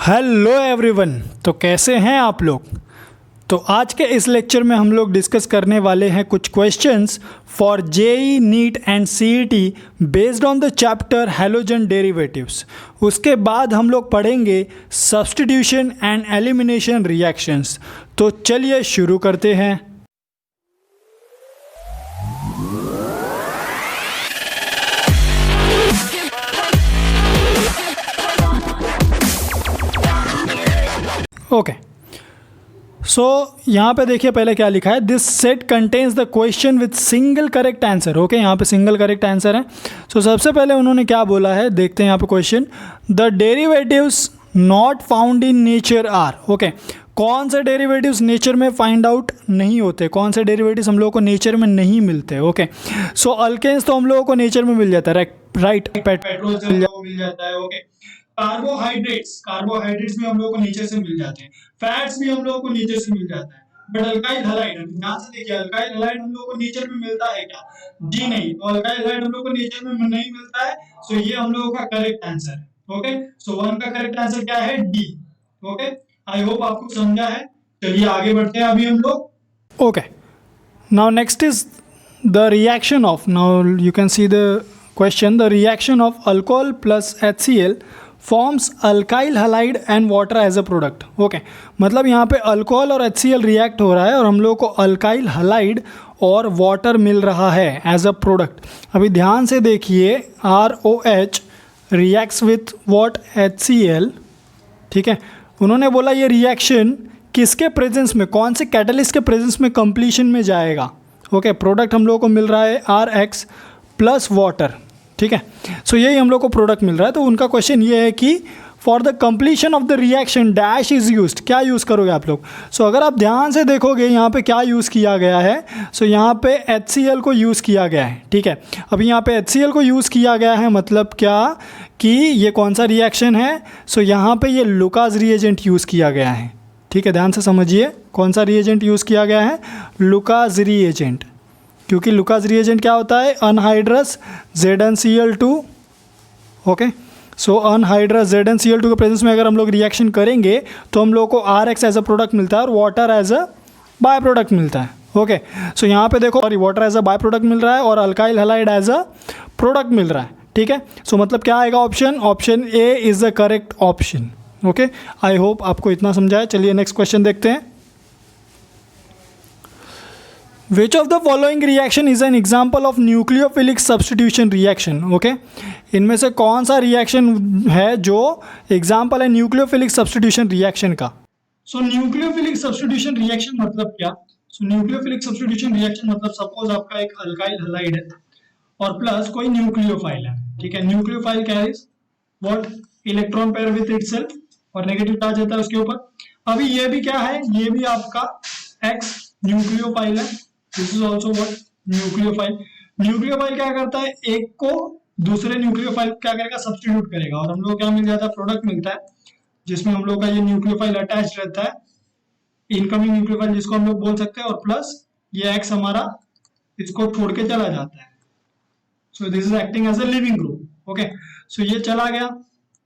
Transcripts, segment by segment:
Hello everyone. तो कैसे हैं आप लोग। तो आज के इस लेक्चर में हम लोग डिस्कस करने वाले हैं कुछ questions for JEE NEET and CET based on the chapter halogen derivatives. उसके बाद हम लोग पढ़ेंगे सब्स्टिट्यूशन एंड एलिमिनेशन रिएक्शंस। तो चलिए शुरू करते हैं। ओके सो यहाँ पे देखिए पहले क्या लिखा है, this set contains the question with single correct answer. Okay, यहाँ पे सिंगल करेक्ट आंसर है। सो सबसे पहले उन्होंने क्या बोला है, देखते हैं यहाँ पे question. The derivatives not found in nature are. Okay, कौन से डेरिवेटिव्स नेचर में फाइंड आउट नहीं होते, कौन से डेरिवेटिव्स हम लोगों को नेचर में नहीं मिलते। ओके, सो अल्केन्स तो हम लोगों को नेचर में मिल जाता है, राइट। पेट्रोल मिल जाता है। ओके, कार्बोहाइड्रेट्स भी हम लोगों को नेचर से मिल जाते हैं, फैट्स भी हम लोगों को नेचर से मिल जाता है। बट अल्काइल हैलाइड, ध्यान से देखिए, अल्काइल हैलाइड हम लोगों को नेचर में मिलता है क्या? जी नहीं, तो अल्काइल हैलाइड हम लोगों को नेचर में नहीं मिलता है। सो ये हम लोगों का करेक्ट आंसर है। ओके, सो 1 का करेक्ट आंसर क्या है? डी। ओके, आई होप आपको समझा है। चलिए आगे बढ़ते हैं अभी हम लोग। Okay, now next is the reaction of, now you can see the question, the reaction of alcohol plus HCl forms alkyl halide and water as a product. Okay, मतलब यहाँ पे अल्कोहल और HCl रिएक्ट हो रहा है और हम लोग को अल्काइल हैलाइड और वाटर मिल रहा है एज अ प्रोडक्ट। अभी ध्यान से देखिए, ROH reacts with what? HCl। ठीक है, उन्होंने बोला ये रिएक्शन किसके प्रेजेंस में, कौन से कैटलिस्ट के प्रेजेंस में कंप्लीशन में जाएगा। ओके, प्रोडक्ट हम लोग को मिल रहा है RX प्लस वाटर। ठीक है, सो यही हम लोग को प्रोडक्ट मिल रहा है। तो उनका क्वेश्चन ये है कि for the completion of the reaction dash is used. क्या यूज़ करोगे आप लोग? सो अगर आप ध्यान से देखोगे यहाँ पे क्या यूज़ किया गया है, सो यहाँ पे HCl को यूज़ किया गया है। ठीक है, अभी यहाँ पे HCl को यूज़ किया गया है, मतलब क्या कि ये कौन सा रिएक्शन है? सो यहाँ पे ये लुकास रिएजेंट यूज़ किया गया है। ठीक है, ध्यान से समझिए, कौन सा रिएजेंट यूज़ किया गया है? Lucas reagent. क्योंकि लुकास रिएजेंट क्या होता है? Anhydrous ZnCl2। ओके, सो अनहाइड्रस ZnCl2 के प्रेजेंस में अगर हम लोग रिएक्शन करेंगे तो हम लोग को RX एज अ प्रोडक्ट मिलता है और water as a by product मिलता है। ओके, सो यहाँ पे देखो, sorry, water as a by product मिल रहा है और alkyl halide as a product मिल रहा है। ठीक है, सो मतलब क्या आएगा option? Option A is the correct option. Okay, I hope आपको इतना समझा है। चलिए नेक्स्ट क्वेश्चन देखते हैं। Which of the following reaction is an example of nucleophilic substitution reaction? Okay, इनमें से कौन सा रिएक्शन है जो एग्जाम्पल है न्यूक्लियोफिलिक सब्सटीट्यूशन रिएक्शन का? सो न्यूक्लियोफिलिक सब्सटीट्यूशन रिएक्शन मतलब क्या? सो न्यूक्लियोफिलिक सब्सटीट्यूशन रिएक्शन मतलब सपोज आपका एक अल्काइल हैलाइड है और प्लस कोई न्यूक्लियोफाइल है। ठीक है, nucleophile carries what? Electron pair with itself और नेगेटिव चार्ज रहता है उसके ऊपर। अभी ये भी क्या है? ये भी आपका X न्यूक्लियोफाइल है। This is also what? Nucleophile. Nucleophile क्या करता है? एक को दूसरे न्यूक्लियोफाइल क्या करेगा? सब्स्टिट्यूट करेगा और हम लोग क्या मिल जाता है? प्रोडक्ट मिलता है, जिसमें हम लोग का ये न्यूक्लियोफाइल अटैच रहता है, इनकमिंग न्यूक्लियोफाइल जिसको हम लोग बोल सकते हैं, और प्लस ये X हमारा इसको छोड़ के चला जाता है। So this is acting as a living group. Okay, so ये चला गया।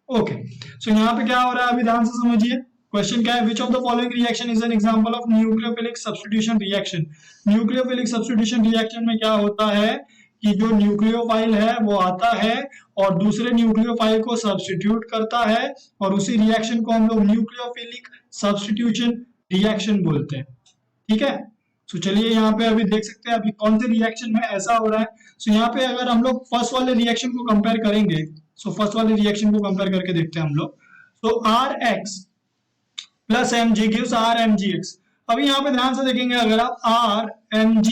ओके, सो यहाँ पे क्या हो रहा है अभी ध्यान से समझिए। क्वेश्चन क्या है? Which of the following reaction is an example of nucleophilic substitution reaction. Nucleophilic substitution reaction में क्या होता है कि जो न्यूक्लियोफाइल है वो आता है और दूसरे न्यूक्लियोफाइल को सब्स्टिट्यूट करता है और उसी रिएक्शन को हम लोग न्यूक्लियोफिलिक सब्स्टिट्यूशन रिएक्शन बोलते हैं। ठीक है, सो चलिए यहाँ पे अभी देख सकते हैं अभी कौन से रिएक्शन में ऐसा हो रहा है। सो यहाँ पे अगर हम लोग फर्स्ट वाले रिएक्शन को कंपेयर करेंगे, सो फर्स्ट वाले रिएक्शन को कंपेयर करके देखते हैं हम लोग। सो RX plus Mg gives RMgX। अभी यहाँ पे ध्यान से देखेंगे, अगर आप RMg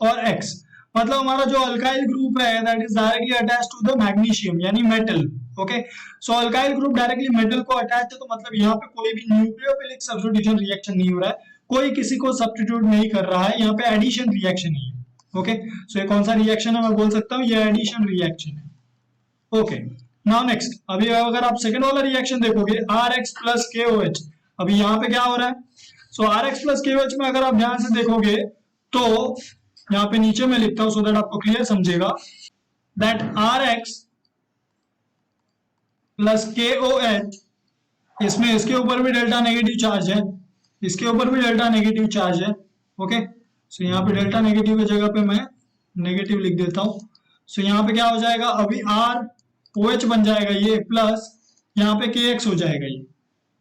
और X, मतलब हमारा जो अल्काइल ग्रुप है that is directly attached to the magnesium यानी metal. Okay, so alkyl group directly metal को अटैच है, तो मतलब यहाँ पे कोई भी न्यूक्लियोफिलिक सब्स्टिट्यूशन रिएक्शन नहीं हो रहा है, कोई किसी को सब्स्टिट्यूट नहीं कर रहा है, यहाँ पे एडिशन रिएक्शन ही है। ओके, सो ये कौन सा रिएक्शन है? मैं बोल सकता हूँ ये एडिशन रिएक्शन है। ओके, नाउ नेक्स्ट, अभी अगर आप सेकंड वाला रिएक्शन देखोगे, RX प्लस KOH, अभी यहाँ पे क्या हो रहा है? सो RX प्लस KOH में अगर आप ध्यान से देखोगे तो यहाँ पे नीचे में लिखता हूं सो दैट आपको क्लियर समझेगा, दैट RX प्लस KOH इसमें इसके ऊपर भी डेल्टा नेगेटिव चार्ज है, इसके ऊपर भी डेल्टा नेगेटिव चार्ज है। ओके, सो यहाँ पे डेल्टा नेगेटिव की जगह पे मैं नेगेटिव लिख देता हूँ। सो यहाँ पे क्या हो जाएगा, अभी आर ओ एच बन जाएगा ये, प्लस यहाँ पे के एक्स हो जाएगा ये।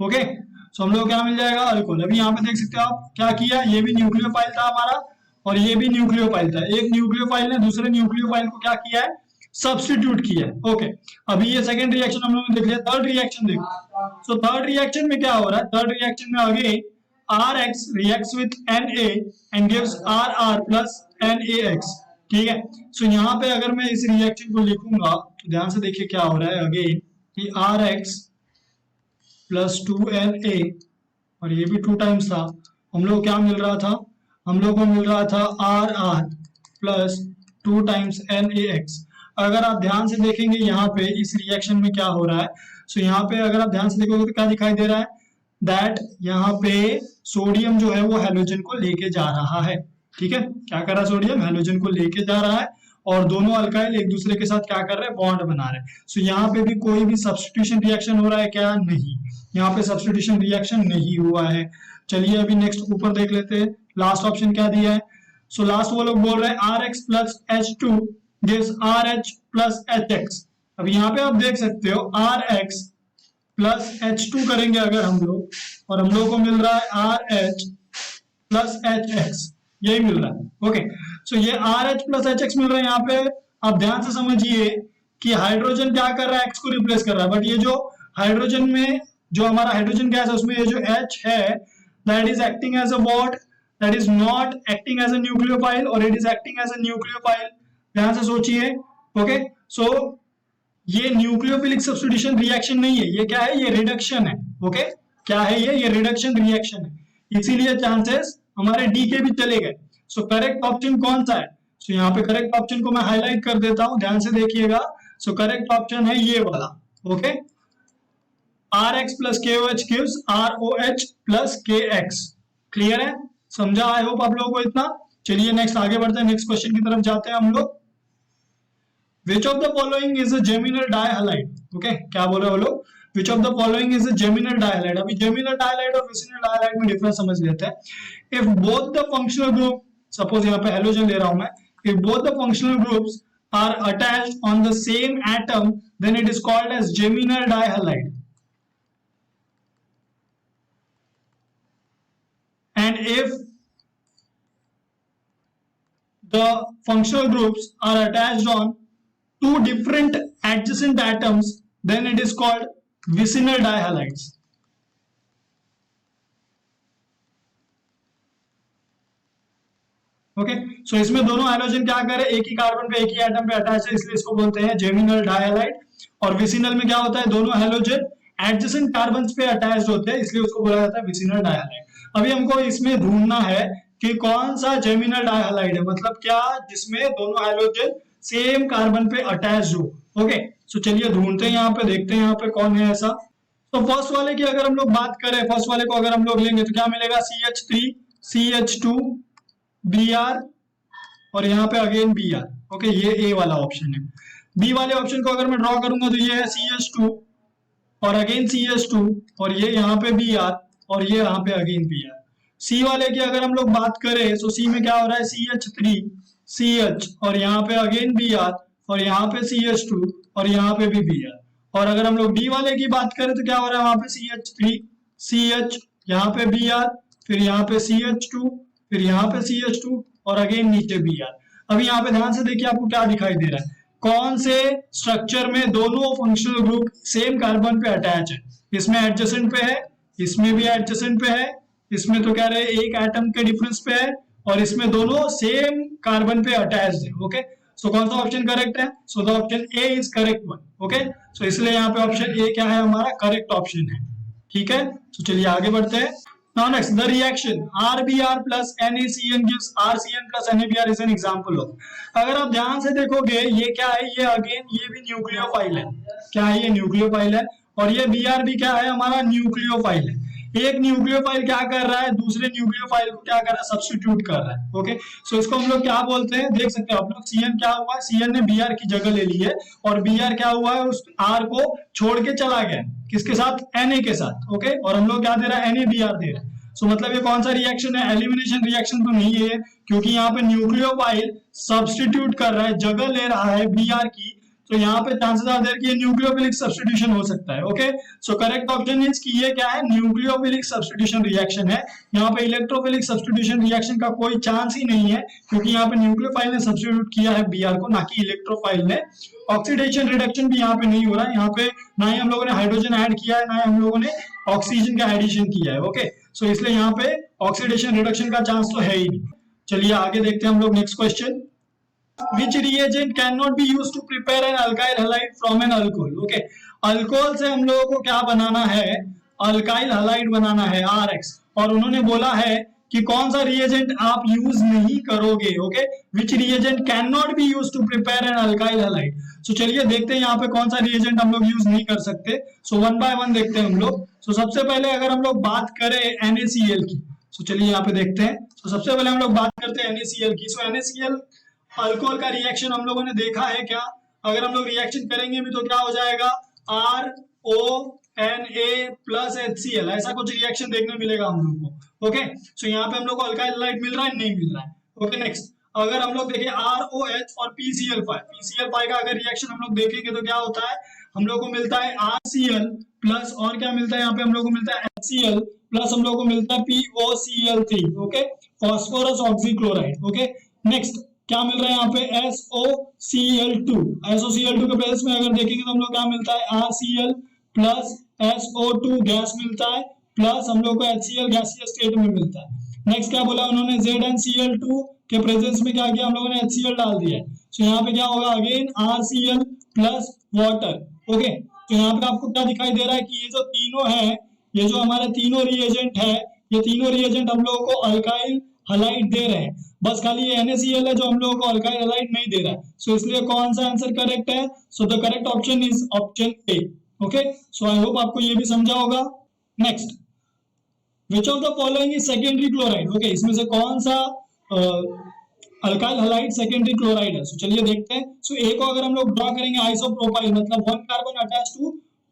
ओके, सो हम लोग क्या मिल जाएगा, अल्कोहल। अभी यहाँ पे देख सकते हो आप क्या किया, ये भी न्यूक्लियोफाइल था हमारा और ये भी न्यूक्लियोफाइल था। एक न्यूक्लियोफाइल ने दूसरे न्यूक्लियोफाइल को क्या किया है, सब्स्टिट्यूट किया है। ओके, अभी ये सेकंड रिएक्शन हम लोगों ने देख लिया। थर्ड रिएक्शन देखो। सो थर्ड रिएक्शन में क्या हो रहा है, थर्ड रिएक्शन में again RX reacts with Na and gives RR plus NaX। ठीक है, सो यहाँ पे अगर मैं इस रिएक्शन को लिखूंगा तो ध्यान से देखिए क्या हो रहा है, अगेन कि RX प्लस 2Na और ये भी 2 टाइम्स था, हम लोग क्या मिल रहा था, हम लोग को मिल रहा था RR प्लस 2 टाइम्स NaX। अगर आप ध्यान से देखेंगे यहाँ पे इस रिएक्शन में क्या हो रहा है, सो यहाँ पे अगर आप ध्यान से देखोगे तो क्या दिखाई दे रहा है, दैट यहाँ पे सोडियम जो है वो हैलोजन को लेके जा रहा है। ठीक है, क्या कर रहा है, सोडियम हैलोजन को लेके जा रहा है और दोनों अल्काइल एक दूसरे के साथ क्या कर रहे हैं, बॉन्ड बना रहे हैं। सो यहाँ पे भी कोई भी सब्स्टिट्यूशन रिएक्शन हो रहा है क्या, नहीं, यहाँ पे सब्स्टिट्यूशन रिएक्शन नहीं हुआ है। चलिए अभी नेक्स्ट ऊपर देख लेते हैं, लास्ट ऑप्शन क्या दिया है। सो लास्ट वो लोग बोल रहे हैं RX plus H2 gives RH plus HX। अब यहाँ पे आप देख सकते हो RX प्लस H2 करेंगे अगर हम लोग, और हम लोग को मिल रहा है RH प्लस HX, यही मिल रहा है। ओके, सो ये RH प्लस HX मिल रहा है। यहाँ पे आप ध्यान से समझिए कि हाइड्रोजन क्या कर रहा है, X को रिप्लेस कर रहा है, बट ये जो हाइड्रोजन में जो हमारा हाइड्रोजन गैस है उसमें ये जो H है that is acting as a what, that is not acting as a nucleophile और it is acting as a nucleophile. ध्यान से सोचिए। ओके, सो ये न्यूक्लियोफिलिक सब्स्टिट्यूशन रिएक्शन नहीं है, ये क्या है, ये रिडक्शन है। ओके, क्या है ये रिडक्शन रिएक्शन है, इसीलिए चांसेस हमारे डी के भी चले गए। सो करेक्ट ऑप्शन कौन सा है, सो यहाँ पे करेक्ट ऑप्शन को मैं हाईलाइट कर देता हूं, ध्यान से देखिएगा। सो करेक्ट ऑप्शन है ये वाला। Okay, RX plus KOH gives ROH plus KX। Clear है, समझा आई होप आप लोगों को इतना। चलिए नेक्स्ट आगे बढ़ते हैं, नेक्स्ट क्वेश्चन की तरफ जाते हैं हम लोग। Which of the following is a geminal dihalide? Okay, क्या बोल रहे हो लोग, Which of the following is a geminal dihalide? अभी geminal dihalide और vicinal dihalide में डिफरेंस समझ लेते हैं। If both the functional group, suppose यहाँ पे halogen ले रहा हूं मैं, if both the functional groups are attached on the same atom, then it is called as geminal dihalide. And if the functional groups are attached on two different adjacent atoms, then it is called vicinal dihalides. Okay, so इसमें दोनों hydrogen क्या करे, एक ही carbon पे एक ही atom पे attach है, इसलिए इसको बोलते हैं जेमिनल डायहालाइड। और विसिनल में क्या होता है, दोनों हाइड्रोजन एडजेसेंट कार्बन्स पे अटैच्ड होते हैं, इसलिए उसको बोला जाता है विसिनल डायहालाइड। अभी हमको इसमें ढूंढना है कि कौन सा जेमिनल डायहालाइड है, मतलब क्या जिसमें दोनों हाइड्रोजन सेम कार्बन पे अटैच हो। ओके, सो चलिए ढूंढते हैं, यहाँ पे देखते हैं यहाँ पे कौन है ऐसा। तो फर्स्ट वाले की अगर हम लोग बात करें, फर्स्ट वाले को अगर हम लोग लेंगे तो क्या मिलेगा, CH3 CH2 Br और यहाँ पे अगेन Br। ओके, ये ए वाला ऑप्शन है। बी वाले ऑप्शन को अगर मैं ड्रॉ करूंगा तो ये है CH2 और अगेन CH2 और ये यहाँ पे Br और ये यहाँ पे अगेन Br। सी वाले की अगर हम लोग बात करें तो सी में क्या हो रहा है, CH3 CH और यहाँ पे अगेन Br और यहाँ पे CH2 और यहाँ पे भी Br। और अगर हम लोग डी वाले की बात करें तो क्या हो रहा है, वहां पे CH3 CH यहाँ पे Br, फिर यहाँ पे CH2, फिर यहाँ पे CH2 और अगेन नीचे Br। अभी यहाँ पे ध्यान से देखिए आपको क्या दिखाई दे रहा है, कौन से स्ट्रक्चर में दोनों फंक्शनल ग्रुप सेम कार्बन पे अटैच है। इसमें एडजेसेंट पे है, इसमें भी एडजेसेंट पे है, इसमें तो कह रहे हैं एक एटम के डिफरेंस पे है और इसमें दोनों सेम कार्बन पे अटैच्ड है। ओके, सो कौन सा ऑप्शन करेक्ट है, so the option A is correct one. Okay, so इसलिए यहाँ पे ऑप्शन ए क्या है, हमारा करेक्ट ऑप्शन है। ठीक है, तो चलिए आगे बढ़ते हैं। Now next, the reaction RBr plus NaCN gives RCN plus NaBr is an example of। अगर आप ध्यान से देखोगे ये क्या है, ये अगेन ये भी न्यूक्लियोफाइल है। क्या है, ये न्यूक्लियोफाइल है और ये Br भी क्या है, हमारा न्यूक्लियोफाइल है। एक न्यूक्लियोफाइल क्या कर रहा है, दूसरे न्यूक्लियोफाइल को क्या कर रहा है, सब्स्टिट्यूट कर रहा है। ओके, सो इसको हम लोग क्या बोलते हैं, देख सकते हो आप लोग, CN क्या हुआ है, CN ने Br की जगह ले ली है और Br क्या हुआ है, उस R को छोड़ के चला गया, किसके साथ, Na के साथ। ओके, और हम लोग क्या दे रहा है, NaBr दे रहा है। सो मतलब ये कौन सा रिएक्शन है, एलिमिनेशन रिएक्शन तो नहीं है, क्योंकि यहाँ पे न्यूक्लियोफाइल सब्स्टिट्यूट कर रहा है, जगह ले रहा है Br की, तो यहाँ पे चांसेस आर देयर कि ये न्यूक्लियोफिलिक सब्स्टिट्यूशन हो सकता है। Okay, so correct option is कि ये क्या है, न्यूक्लियोफिलिक सब्स्टिट्यूशन रिएक्शन है। यहाँ पे इलेक्ट्रोफिलिक सब्स्टिट्यूशन रिएक्शन का कोई चांस ही नहीं है, क्योंकि यहाँ पे न्यूक्लियोफाइल ने सब्स्टिट्यूट किया है Br को, ना कि इलेक्ट्रोफाइल ने। ऑक्सीडेशन रिडक्शन भी यहाँ पे नहीं हो रहा है, यहाँ पे ना ही हम लोगों ने हाइड्रोजन ऐड किया है, ना ही हम लोगों ने ऑक्सीजन का एडिशन किया है। ओके, सो इसलिए यहाँ पे ऑक्सीडेशन रिडक्शन का चांस तो है ही नहीं। चलिए आगे देखते हैं हम लोग next question. Which reagent cannot be used to prepare an alkyl halide from an alcohol? Okay, alcohol से हम लोगों को क्या बनाना है, अल्काइल हलाइड बनाना है, RX, और उन्होंने बोला है कि कौन सा रिएजेंट आप यूज नहीं करोगे। Okay, which reagent can not be use to prepare an alkyl halide. So चलिए देखते हैं यहाँ पे कौन सा रिएजेंट हम लोग यूज नहीं कर सकते। सो वन बाय वन देखते हैं हम लोग। सो सबसे पहले अगर हम लोग बात करें NaCl की, सो चलिए यहाँ पे देखते हैं। सो सबसे पहले हम लोग बात करते हैं NaCl की। सो NaCl अल्कोहल का रिएक्शन हम लोगों ने देखा है क्या, अगर हम लोग रिएक्शन करेंगे भी तो क्या हो जाएगा, RONA प्लस HCl, ऐसा कुछ रिएक्शन देखने मिलेगा हम लोग को। ओके, सो यहाँ पे हम लोग को अल्काइल हलाइड मिल रहा है, नहीं मिल रहा है। ओके, नेक्स्ट अगर हम लोग देखें ROH और PCl5 का अगर रिएक्शन हम लोग देखेंगे तो क्या होता है, हम लोग को मिलता है RCl प्लस, और क्या मिलता है यहाँ पे, हम लोग को मिलता है HCl प्लस, हम लोग को मिलता है POCl3। Okay, phosphorus oxychloride. Okay, next क्या मिल रहा है यहाँ पे, SOCl2। SOCl2 के बेस में अगर देखेंगे तो हम लोग क्या मिलता है, RCl प्लस SO2 गैस मिलता है, प्लस हम लोग को HCl गैसीय स्टेट में मिलता है। नेक्स्ट क्या बोला उन्होंने, ZnCl2 के प्रेजेंस में क्या किया, हम लोगों ने HCl डाल दिया है। तो यहाँ पे क्या होगा, again RCl plus water. Okay, तो यहाँ पे आपको क्या दिखाई दे रहा है कि ये जो तीनों है, ये जो हमारे तीनों रिएजेंट है, ये तीनों रिएजेंट हम लोगों को अल्काइल हलाइड दे रहे हैं, बस खाली ये NaCl है जो हम लोगों को अल्काइल हलाइड नहीं दे रहा है। सो इसलिए कौन सा आंसर करेक्ट है, so the correct option is option A. Okay, so I hope आपको ये भी समझा होगा। Next, which of the following is secondary chloride. Okay, इसमें से कौन सा अल्काइल हलाइड सेकेंडरी क्लोराइड है। सो चलिए देखते हैं। सो ए को अगर हम लोग ड्रॉ करेंगे आइसोप्रोपाइल, मतलब one carbon attach to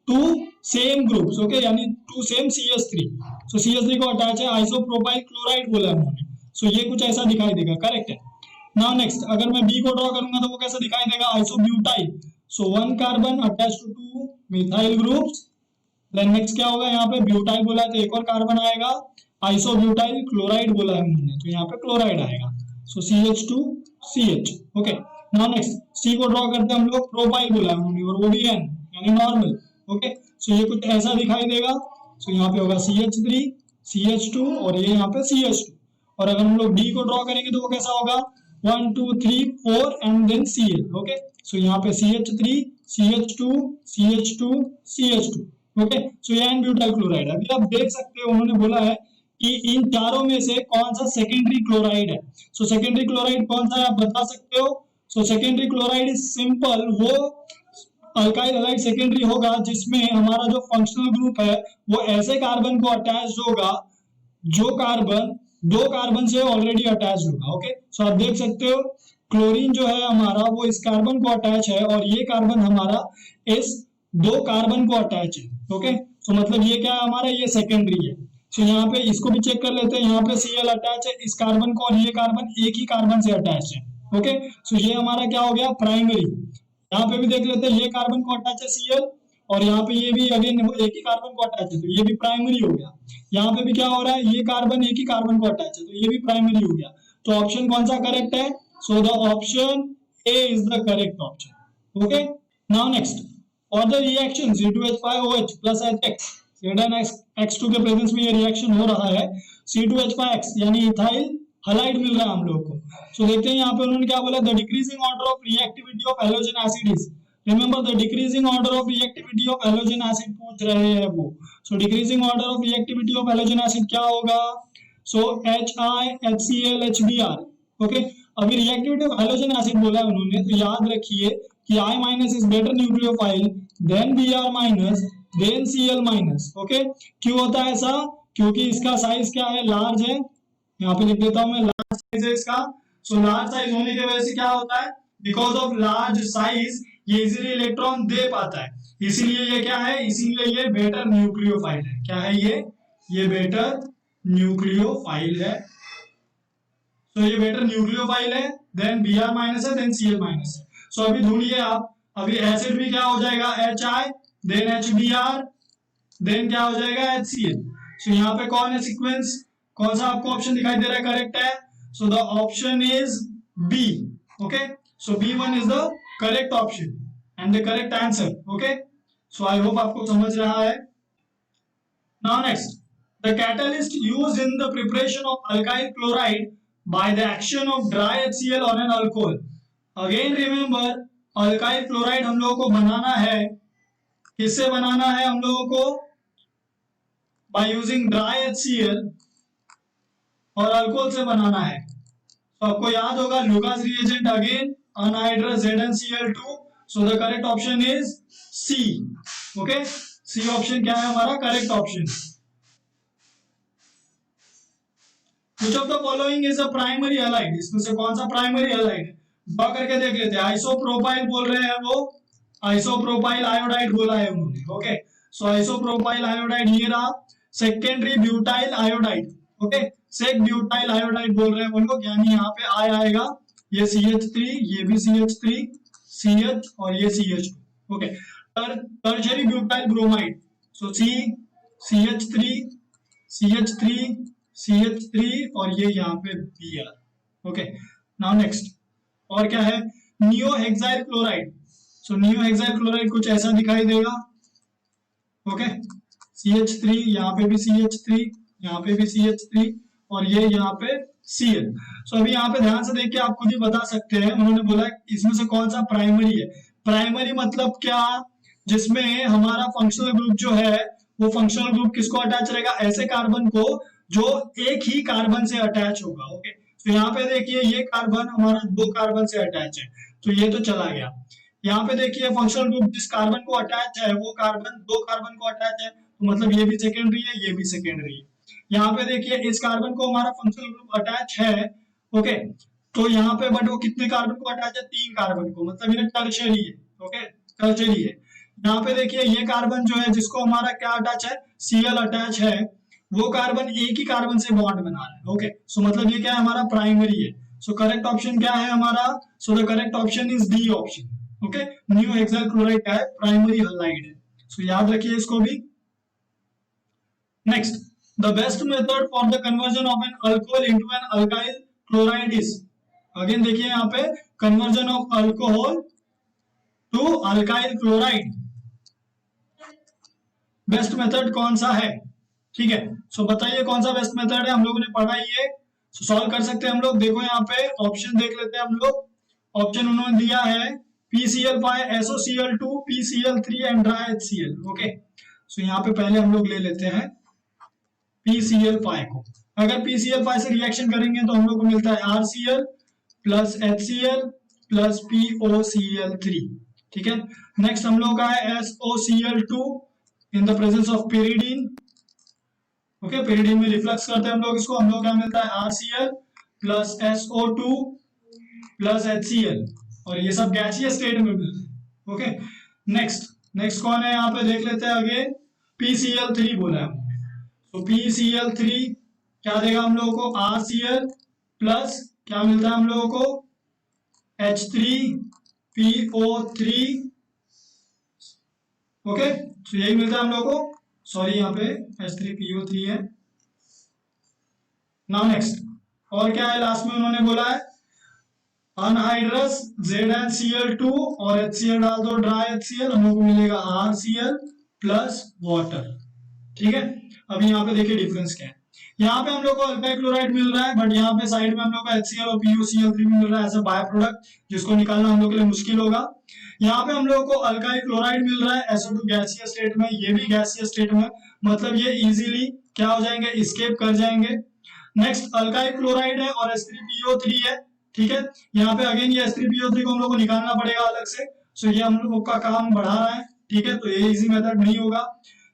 two same groups. Okay, यानी two same CH3। So CH3 को अटैच है, आइसोप्रोपाइल क्लोराइड बोला है उन्होंने। सो ये कुछ ऐसा दिखाई देगा, करेक्ट है। नाउ नेक्स्ट अगर मैं बी को ड्रॉ करूंगा तो वो कैसा दिखाई देगा, isobutyl. So one carbon attach to two methyl groups. Then next क्या होगा, यहाँ पे ब्यूटाइल बोला है तो एक और कार्बन आएगा, आइसोब्यूटाइल क्लोराइड बोला है उन्होंने, तो यहाँ पे क्लोराइड आएगा। सो CH2CH। ओके, नाउ नेक्स्ट सी को ड्रॉ करते हैं हम लोग, प्रोपाइल बोला है उन्होंने, और वो भी N यानी नॉर्मल। ओके, सो ये कुछ ऐसा दिखाई देगा। सो यहाँ पे होगा CH3 CH2 और ये यहाँ पे CH2। और अगर हम लोग डी को ड्रॉ करेंगे तो वो कैसा होगा, 1 2 3 4 and then Cl। Okay, so यहाँ पे CH3 CH2 CH2 CH2। Okay, so ये एन ब्यूटाइल क्लोराइड है। अभी आप देख सकते हो उन्होंने बोला है कि इन चारों में से कौन सा सेकेंडरी क्लोराइड है। सो सेकेंडरी क्लोराइड कौन सा है आप बता सकते हो। So secondary chloride is simple, वो अल्काइल हलाइड सेकेंडरी होगा जिसमें हमारा जो फंक्शनल ग्रुप है वो ऐसे कार्बन को अटैच होगा जो कार्बन दो कार्बन से ऑलरेडी अटैच होगा। ओके, सो आप देख सकते हो क्लोरीन जो है हमारा वो इस कार्बन को अटैच है और ये कार्बन हमारा इस दो कार्बन को अटैच है। ओके, सो मतलब ये क्या है हमारा, ये सेकेंडरी है। सो यहाँ पे इसको भी चेक कर लेते हैं, यहाँ पे Cl अटैच है इस कार्बन को और ये कार्बन एक ही कार्बन से अटैच है। ओके, सो ये हमारा क्या हो गया, प्राइमरी। यहाँ पे भी देख लेते हैं, ये कार्बन को अटैच है Cl और यहाँ पे ये भी अगेन एक ही कार्बन को अटैच है, तो ये भी प्राइमरी हो गया। यहाँ पे भी क्या हो रहा है, ये कार्बन एक ही कार्बन को अटैच है, तो ये भी प्राइमरी हो गया। तो ऑप्शन कौन सा करेक्ट है, so the option A is the correct option. Okay, now next, और the reaction C2H5OH plus HX, ZnX2 के प्रेजेंस में ये रिएक्शन हो रहा है, C2H5X यानी इथाइल हलाइड मिल रहा है हम लोग को। सो देखते हैं यहाँ पे उन्होंने क्या बोला, the decreasing order of reactivity of halogen acid is, remember the decreasing order of reactivity of halogen acid पूछ रहे हैं वो। So decreasing order of reactivity of halogen acid क्या होगा, सो HiHCl HBr। ओके, अभी रिएक्टिविटी ऑफ हैलोजन एसिड बोला है उन्होंने, तो याद रखिए कि I minus is better nucleophile than Br minus than Cl minus. Okay, क्यों होता है ऐसा, क्योंकि इसका साइज क्या है, लार्ज है, यहाँ पे लिख देता हूं मैं, लार्ज साइज है इसका। सो लार्ज साइज होने की वजह से क्या होता है, बिकॉज ऑफ लार्ज साइज ये इजीली इलेक्ट्रॉन दे पाता है, इसीलिए ये क्या है, इसीलिए ये बेटर न्यूक्लियोफाइल है। क्या है ये बेटर न्यूक्लियोफाइल है। तो ये बेटर न्यूक्लियोफाइल है, देन Br माइनस है, देन Cl माइनस है। सो अभी ढूंढिए आप, अभी एसिड भी क्या हो जाएगा, HI, देन HBr, देन क्या हो जाएगा, HCl। सो यहाँ पे कौन है सीक्वेंस, कौन सा आपको ऑप्शन दिखाई दे रहा है करेक्ट है, so the option is B. Okay, so B1 is the correct option and the correct answer. Okay, so I hope आपको समझ रहा है। Now next, the catalyst used in the preparation of alkyl chloride by the action of dry HCl on an alcohol. Again remember, alkyl chloride हम लोगों को बनाना है, किससे बनाना है हम लोगों को, by using dry HCl, और अल्कोहल से बनाना है। तो आपको याद होगा Lucas reagent, again anhydrous ZnCl2, so the correct option is C. Okay, C option क्या है हमारा correct option. Which of the following is a primary halide? इसमें से कौन सा प्राइमरी हैलाइड है, ड्रॉ करके देख लेते हैं। आइसोप्रोपाइल बोल रहे हैं वो, आइसोप्रोपाइल आयोडाइड बोला है उन्होंने। ओके, सो आइसोप्रोपाइल आयोडाइड ये रहा, secondary butyl iodide. Okay, sec butyl iodide बोल रहे हैं उनको, यानी यहाँ पे I आएगा, ये CH3, ये भी CH3, CH और ये CH2। Okay, tertiary butyl bromide, so CH3, CH3, CH3 और ये यहाँ पे Br। ओके, नाउ नेक्स्ट, और क्या है, नियोहेक्साइल क्लोराइड। सो नियोहेक्साइल क्लोराइड कुछ ऐसा दिखाई देगा। ओके, CH3, यहाँ पे भी CH3, यहाँ पे भी CH3 और ये यहाँ पे Cl। सो अभी यहाँ पे ध्यान से देख के आप खुद ही बता सकते हैं, उन्होंने बोला इसमें से कौन सा प्राइमरी है। प्राइमरी मतलब क्या, जिसमें हमारा फंक्शनल ग्रुप जो है वो फंक्शनल ग्रुप किसको अटैच रहेगा, ऐसे कार्बन को जो एक ही कार्बन से अटैच होगा। ओके, तो यहाँ पे देखिए ये कार्बन हमारा दो कार्बन से अटैच है, तो ये तो चला गया। यहाँ पे देखिए फंक्शनल ग्रुप जिस कार्बन को अटैच है वो कार्बन दो कार्बन को अटैच है, तो मतलब ये भी सेकेंडरी है, ये भी सेकेंडरी है। यहाँ पे देखिए इस कार्बन को हमारा फंक्शनल ग्रुप अटैच है। ओके, तो यहाँ पे बट वो कितने कार्बन को अटैच है, तीन कार्बन को, मतलब ये टर्शरी है। ओके, टर्शरी है। यहाँ पे देखिए ये कार्बन जो है जिसको हमारा क्या अटैच है, Cl अटैच है, वो कार्बन एक ही कार्बन से बॉन्ड बना रहा है। ओके, सो मतलब ये क्या है हमारा प्राइमरी है। सो करेक्ट ऑप्शन क्या है हमारा, so the correct option is D option. Okay, neohexyl chloride क्या है, प्राइमरी हैलाइड है। सो याद रखिए इसको भी। Next, the best method for the conversion of an alcohol into an alkyl chloride is, again देखिए यहाँ पे conversion of alcohol to alkyl chloride, best method कौन सा है। ठीक है, सो बताइए कौन सा बेस्ट मेथड है, हम लोगों ने पढ़ा ये, सो सॉल्व कर सकते हैं हम लोग। देखो यहाँ पे ऑप्शन देख लेते हैं हम लोग, ऑप्शन उन्होंने दिया है PCl5, SOCl2, PCl3 and dry HCl। Okay, so यहाँ पे पहले हम लोग ले लेते हैं PCl5 को। अगर PCl5 से रिएक्शन करेंगे तो हम लोग को मिलता है RCl plus HCl plus POCl3। ठीक है, नेक्स्ट हम लोग का है SOCl2 in the presence of pyridine। Okay, pyridine में रिफ्लक्स करते हैं हम लोग इसको, हम लोग क्या मिलता है RCl plus SO2 plus HCl, और ये सब गैसीय स्टेट में मिलते हैं। ओके, नेक्स्ट कौन है यहाँ पे देख लेते हैं, अगेन PCl3 बोला है। तो PCl3 क्या देगा हम लोगों को, RCl प्लस क्या मिलता है हम लोगों को, H3PO3। ओके, तो यही मिलता है हम लोगों को, सॉरी यहाँ पे H3PO3 है। नाउ नेक्स्ट, और क्या है लास्ट में उन्होंने बोला है अनहाइड्रस ZnCl2 और HCl डाल दो, ड्राई HCl, हम लोग को मिलेगा RCl प्लस वाटर। ठीक है, अभी यहाँ पे देखिए डिफरेंस क्या है, यहाँ पे हम लोग को अल्काइल क्लोराइड मिल रहा है, बट यहाँ पे साइड में हम लोग को HCl और PuCl3 मिल रहा है एज अ बाय प्रोडक्ट, जिसको निकालना हम लोग के लिए मुश्किल होगा। यहाँ पे हम लोग को अल्काइल क्लोराइड मिल रहा है SO2 गैसीय स्टेट में, ये भी गैसीय स्टेट में, मतलब ये इजीली क्या हो जाएंगे, एस्केप कर जाएंगे। नेक्स्ट अल्काइल क्लोराइड है और H3PO3 है। ठीक है, यहाँ पे अगेन ये H3PO3 को हम लोग को निकालना पड़ेगा अलग से, सो ये हम लोग का काम बढ़ा रहा है। ठीक है, तो ये इजी मेथड नहीं होगा।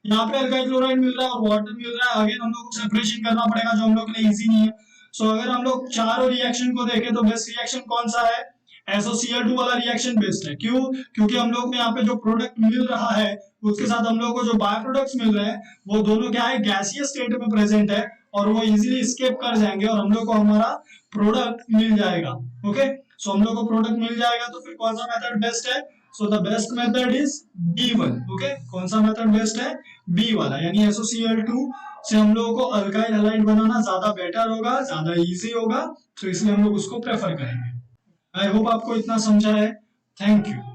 यहाँ पे अल्काइल क्लोराइड मिल रहा है और वाटर मिल रहा है, अगेन हम लोग को सेपरेशन करना पड़ेगा जो हम लोग के लिए इजी नहीं है। सो अगर हम लोग चारों रिएक्शन को देखें तो बेस्ट रिएक्शन कौन सा है, SOCl2 वाला रिएक्शन बेस्ट है। क्यों? क्योंकि हम लोग को यहाँ पे जो प्रोडक्ट मिल रहा है उसके साथ हम लोग को जो बाय प्रोडक्ट्स मिल रहे हैं वो दोनों क्या है, गैसियस स्टेट में प्रेजेंट है और वो इजीली स्केप कर जाएंगे और हम लोग को हमारा प्रोडक्ट मिल जाएगा। ओके, सो हम लोग को प्रोडक्ट मिल जाएगा तो फिर कौन सा मेथड बेस्ट है? So the best method is B1। Okay, कौन सा मेथड बेस्ट है? B वाला, यानी SOCl2 से हम लोगों को अल्काइल हैलाइड बनाना ज्यादा बेटर होगा, ज्यादा इजी होगा, तो इसलिए हम लोग उसको प्रेफर करेंगे। आई होप आपको इतना समझा है। Thank you.